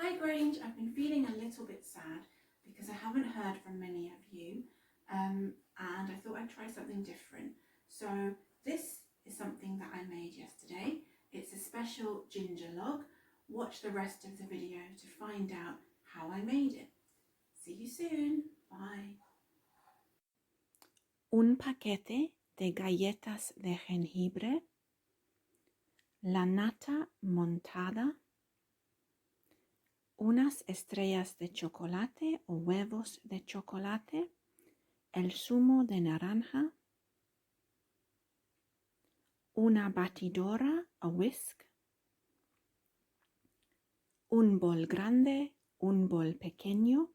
Hi Grange, I've been feeling a little bit sad because I haven't heard from many of you and I thought I'd try something different. So this is something that I made yesterday. It's a special ginger log. Watch the rest of the video to find out how I made it. See you soon. Bye. Un paquete de galletas de jengibre, la nata montada, unas estrellas de chocolate o huevos de chocolate, el zumo de naranja, una batidora, a whisk, un bol grande, un bol pequeño,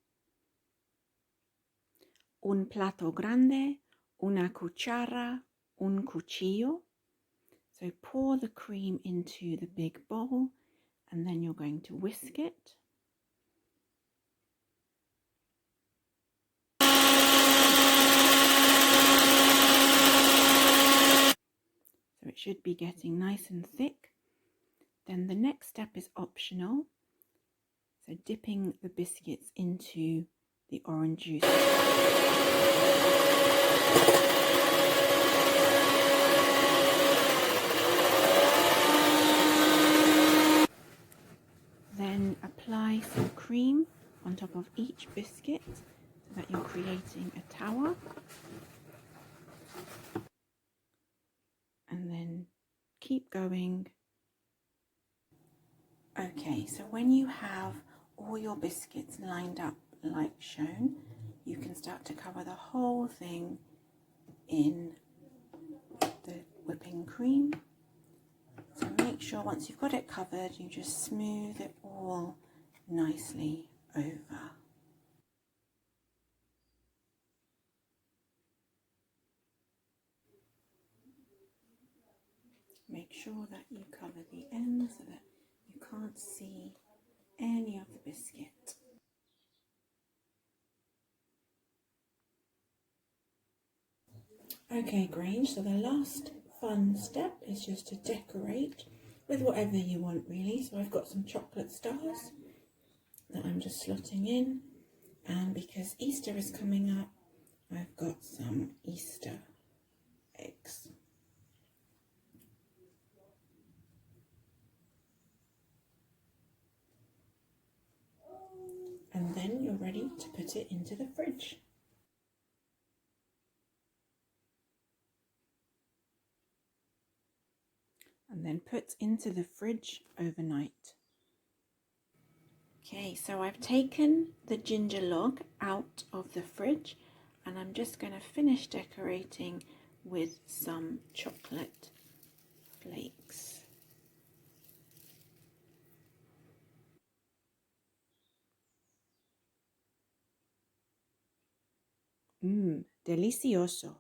un plato grande, una cuchara, un cuchillo. So pour the cream into the big bowl and then you're going to whisk it. So it should be getting nice and thick. Then the next step is optional. So dipping the biscuits into the orange juice. Then apply some cream on top of each biscuit so that you're creating a tower. And then keep going. Okay, so when you have all your biscuits lined up like shown, you can start to cover the whole thing in the whipping cream. So make sure once you've got it covered, you just smooth it all nicely over. Make sure that you cover the ends so that you can't see any of the biscuit. Okay, Grange, so the last fun step is just to decorate with whatever you want really. So I've got some chocolate stars that I'm just slotting in, and because Easter is coming up, I've got some Easter eggs. And then you're ready to put it into the fridge. And then put into the fridge overnight. Okay, so I've taken the ginger log out of the fridge and I'm just going to finish decorating with some chocolate flakes. Delicioso.